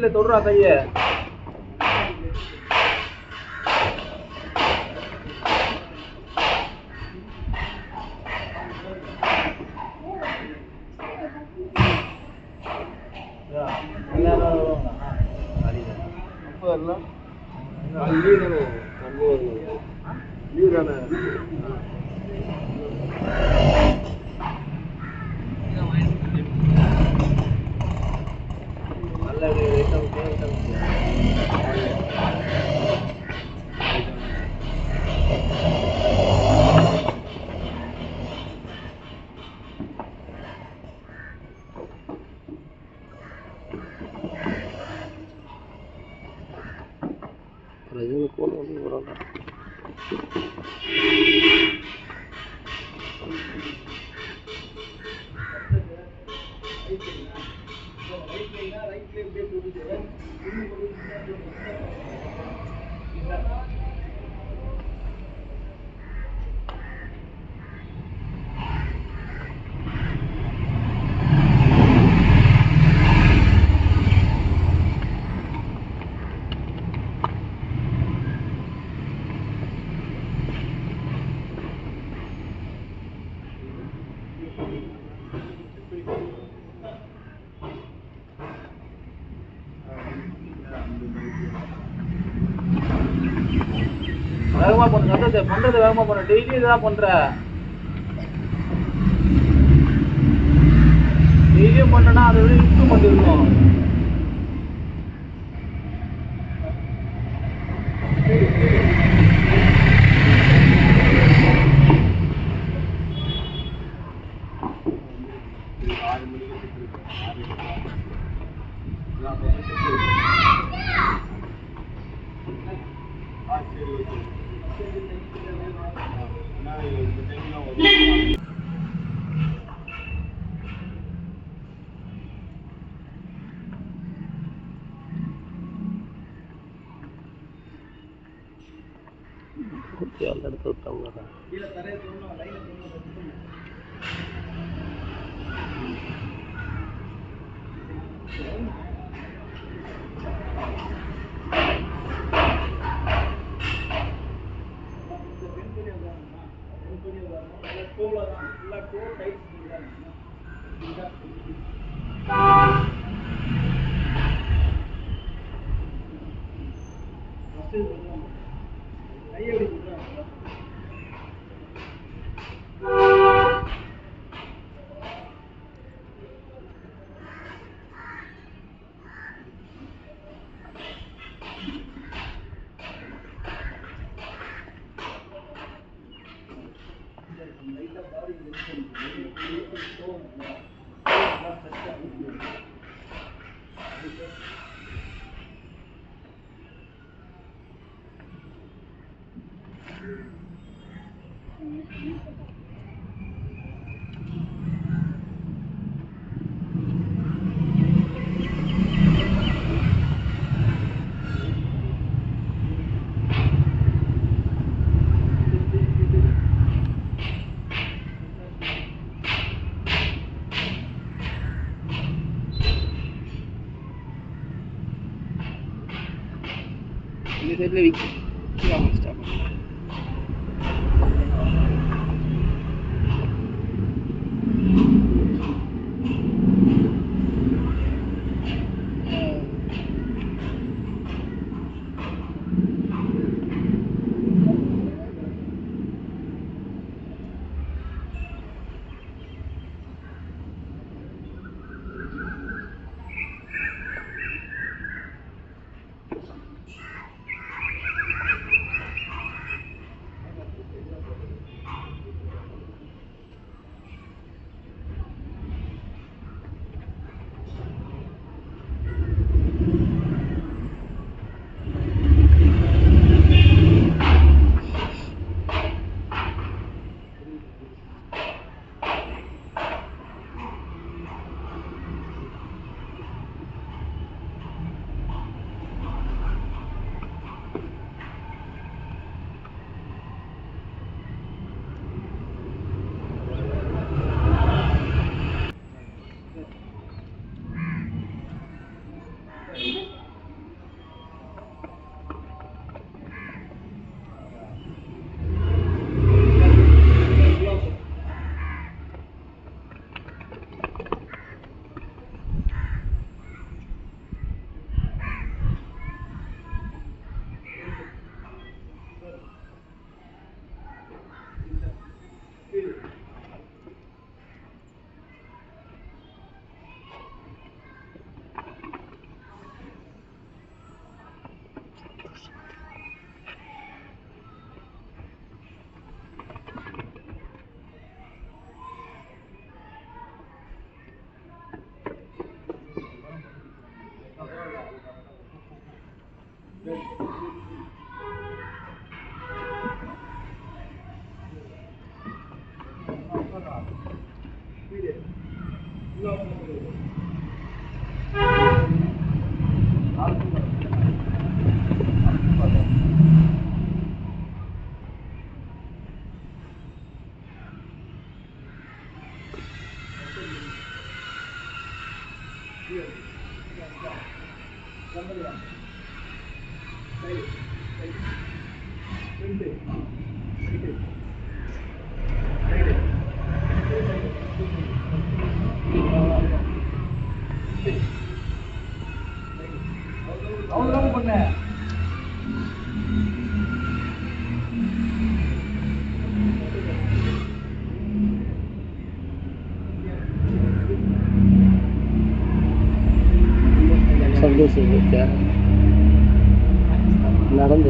கீழே தொடுறா கைய. வேகமா பண்ணு, பண்றது வேகமா பண்ணு. டெய்லி இதுதான் பண்ற. டெய்லியும் பண்ணனா அதை விட இம்ப்ரூவ்மெண்ட் இருக்கும். எடுத்து விட்டாங்க. இந்த சைடில் விற்க நடந்து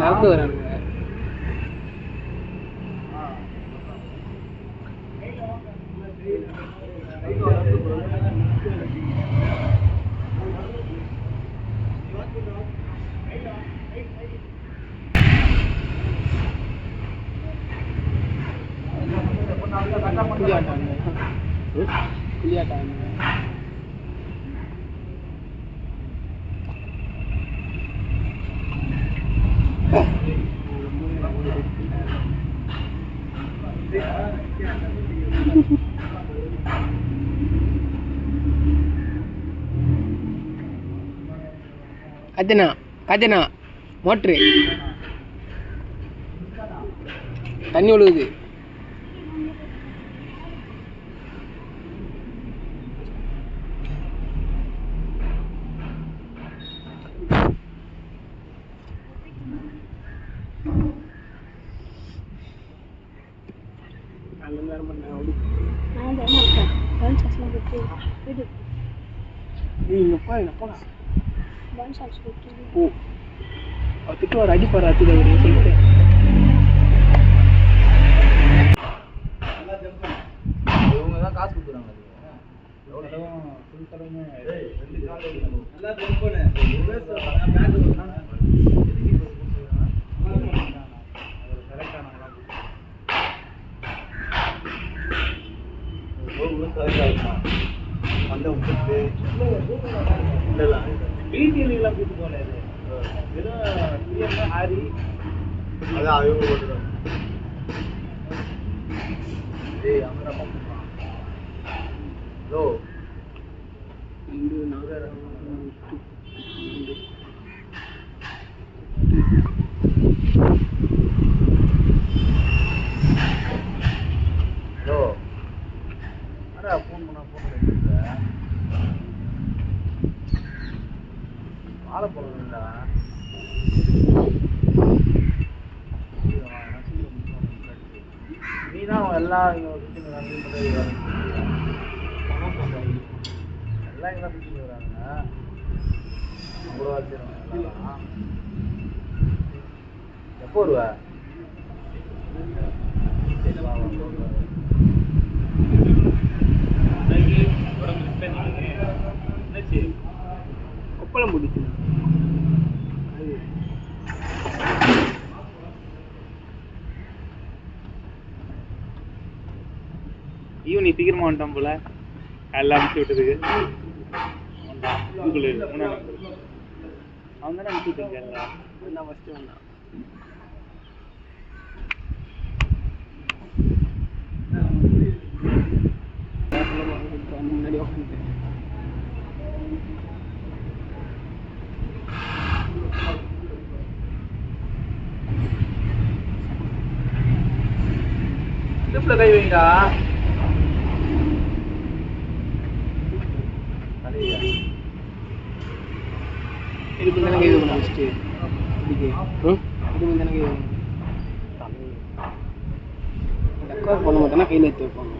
நடந்து வரானுங்க. கஜனா மோட்ரு தண்ணி ஒழுகுது. திட்டுவார் அடிப்பார் அத்துக்கு சொல்லிட்டு இவங்க தான் காசு கொடுக்குறாங்க. எல்லாம் எப்போ வருவ? கொப்பளம் முடிச்சு ஈவனி சீக்கிரமா வந்துட்டான் போல. காலைல அனுப்பிச்சு விட்டதுக்கு அவன் தானே அனுப்பிச்சு விட்டாங்க. ஃபஸ்ட்டு வந்தான். இடுப்புல கை வைங்கடா. இடுப்பு தானே கை வைக்கணும் ஃபஸ்ட்டு. இடுப்பு தானே கை வைக்கணும். ரெக்கார்ட் பண்ண மாட்டேன்னா கையில் எடுத்து வைப்பாங்க.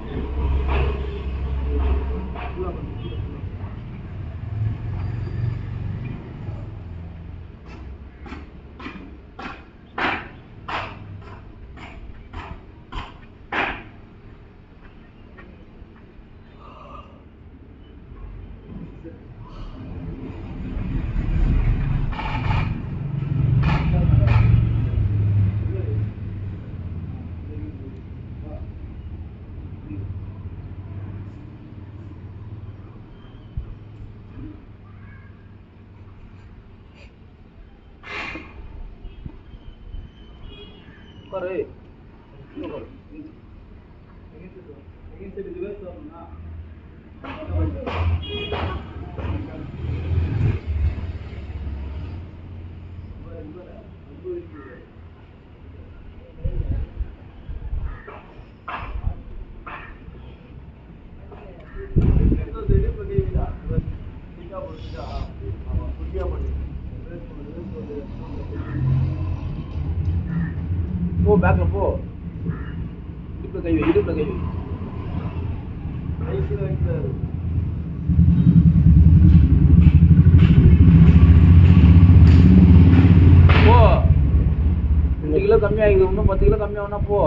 உட்காரு. போ பேக்ல போ. இடுப்புல கை வை, இடுப்புல கை வை. போ. 2 கிலோ கம்மியாகுது, இன்னும் 10 கிலோ கம்மியாகும்னா போ.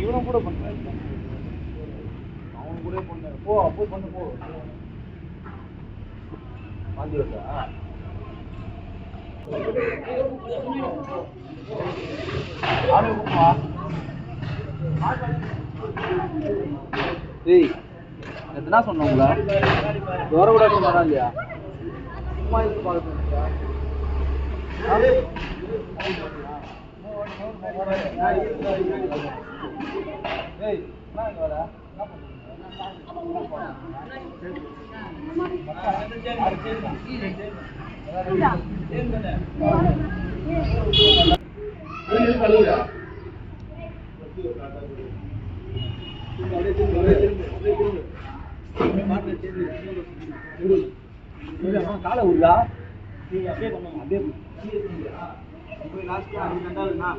இவனும் கூட பண்றாரு, அவன் கூட பண்ணாரு. போ போய் பண்ணு போ. வாந்தி வருதா? ஏய் எத்தனா சொன்னோங்களா? தோற கூட சொன்னா இல்லையா? சும்மா இருக்கு பாக்குறீங்களா? ஏய் என்ன இங்க வர? காலை விடுதா? நீங்க அப்படியே பண்ணுங்க, அப்படியே போய் லாஸ்ட் அது கண்டாலுண்ணா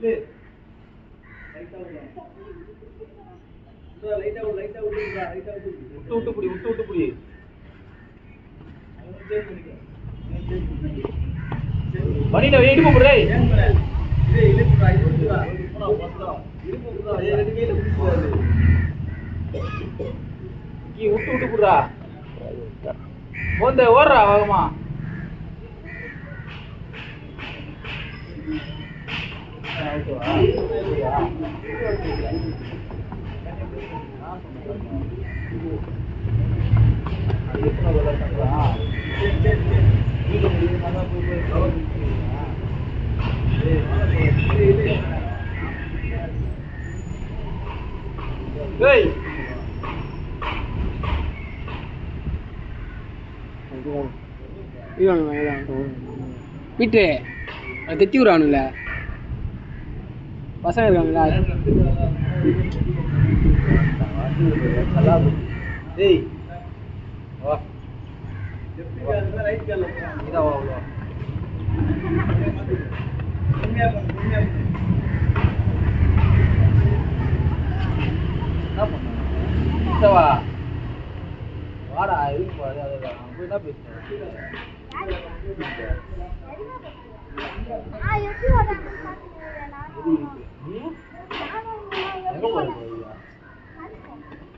விட்டு புடி வண்டியில வெயிட் போடுறே விட்டு புடுறா போந்த ஓடுறா வேகமா வீட்டு தெத்தி விடுறானுங்கள பசங்க இருக்காங்களா வாடா இதுக்கு போகாது அதுதான் போய் என்ன பேசுறேன்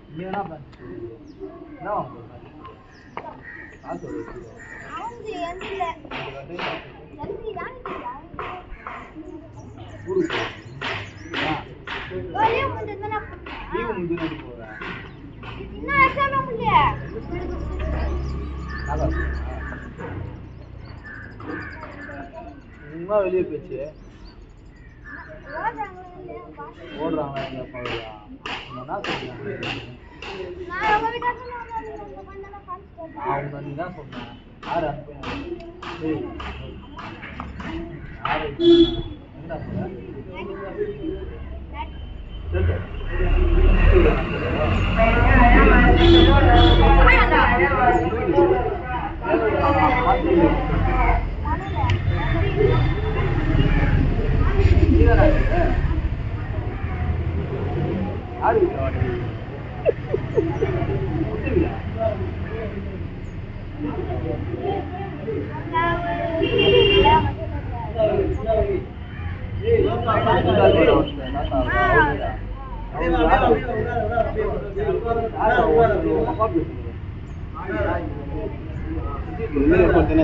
நீ என்ன பண்ண வெளியே போச்சு ஓடுறாங்களா என்ன அவங்க நீ தான் சொன்னேன் யாரு என்ன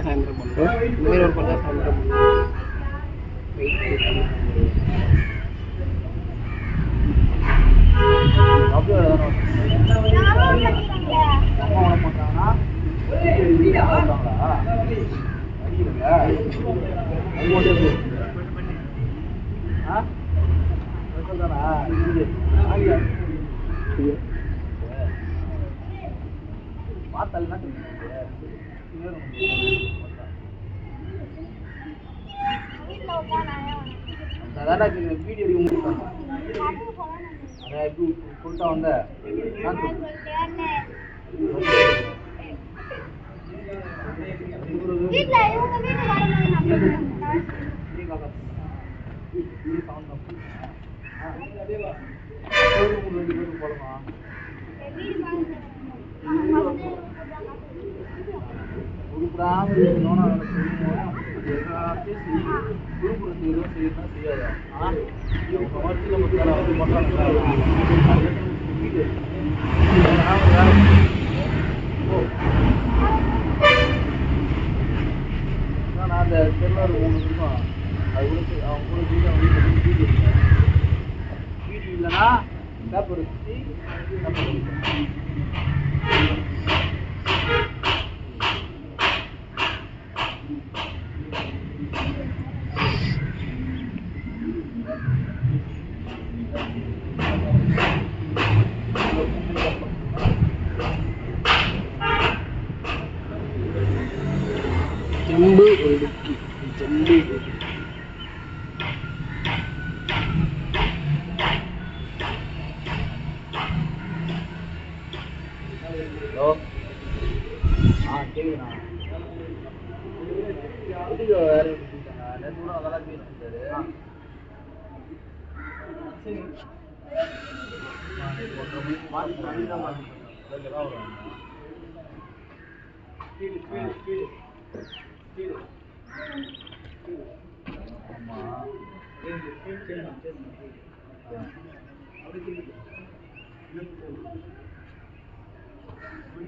வீடியோ கொடுத்தா வந்த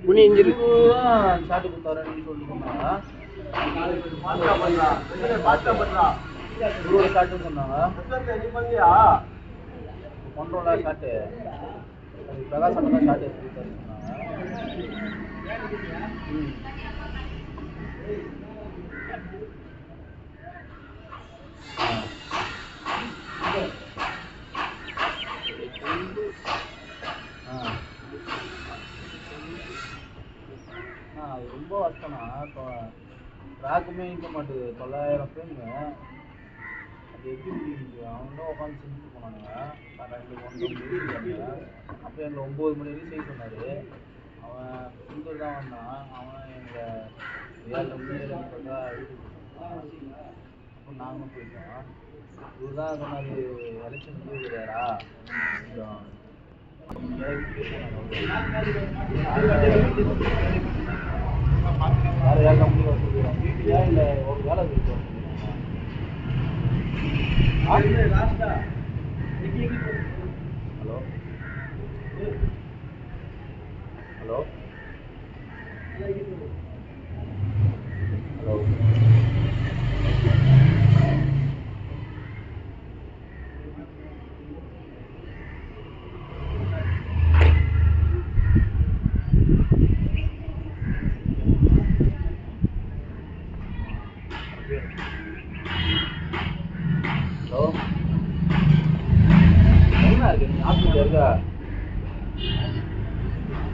புனி இஞ்சிரு சாட்டு கொடுத்தாருன்னு சொல்லிட்டு சாட்டு சொன்னாங்க ஒன்றரை சாட்டு பிரகாஷ் தான் சாட்டு எடுத்து அது ரொம்ப கஷ்டம்னா இப்போ ட்ராக்குமே இருக்க மாட்டுது 900 ஃப்ரேமு அது எப்படி முடியுது அவங்களும் உட்காந்து செஞ்சுட்டு போனானுங்க 2 1 அப்போ எங்களை 9 மணி வரைக்கும் செய்ய சொன்னார் அவன் சுந்தர் தான் வந்தான் அவன் எங்களை 7 மணி 7 பார்த்தா வீட்டுக்கு போனான் அப்போ நாங்களும் போயிட்டோம் இவர் தான் சொன்னார் எலெக்ஷன் முடிவுறாரா வேறு ஏழை கம்பெனி வச்சுருக்கோம் வீட்டிலையா இல்லை ஒரு வேலை இருக்கு ஹலோ ஹலோ ஹலோ ஹலோ என்ன இருக்கு நீ ஆஃபீஸில் இருக்கா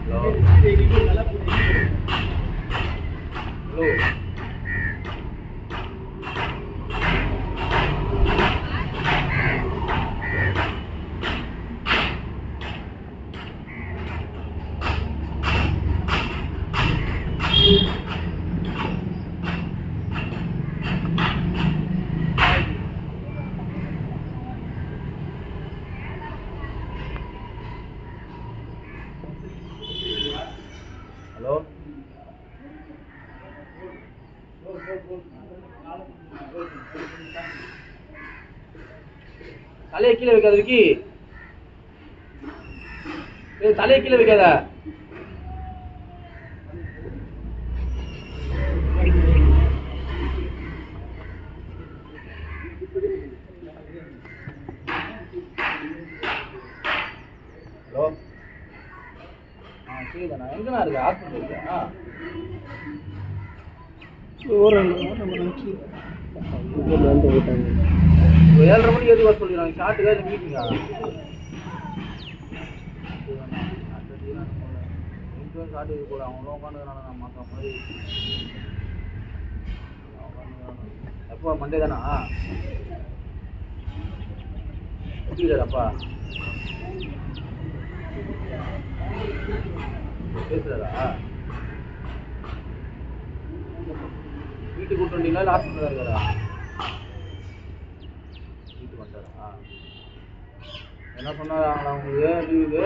ஹலோ ஹலோ ஹலோ தலையை கீழே வைக்காத விக்கி தலையை கீழே வைக்காத ஹலோ சரிதாண்ணா எங்கண்ணா இருக்கு ஹாஸ்பிட்டல் இருக்கா ஒரு 7:30 மணிக்கு எதுக்கு வர சொல்லிடுறாங்க ஷார்ட்டுக்கா இல்லை மீட்டிங்கா இன்சூரன்ஸ் ஷார்ட் இது கூட அவங்களும் உட்காந்துக்கிறாங்க நம்ம மற்ற மாதிரி எப்போ மண்டே தானா எப்படிடாப்பா பேசுறாரா வீட்டுக்கு கூட்டு வந்தீங்களா இல்லை ஹாஸ்பிட்டலில் இருக்காரா வீட்டுக்கு வந்துட்டாரா என்ன சொன்னார் அவங்களுக்கு லீவுக்கு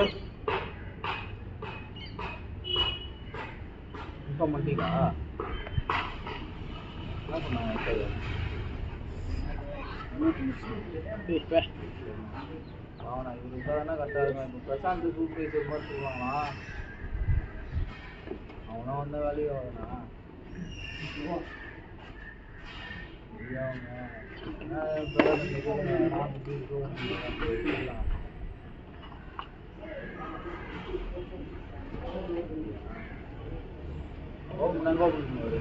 இன்ஃபார்ம் பண்ணிட்டீங்களா என்ன சொன்னாங்க சரி ஆமாண்ணா இவரு இருந்தால் கரெக்டாக இருக்கும் இப்போ பிரசாந்த் சூப்பர்வைசர் மாதிரி சொல்லுவாங்களா அவனா வந்த வேலையை ஆகுதுண்ணா ஓப்பன் பண்ணுவாரு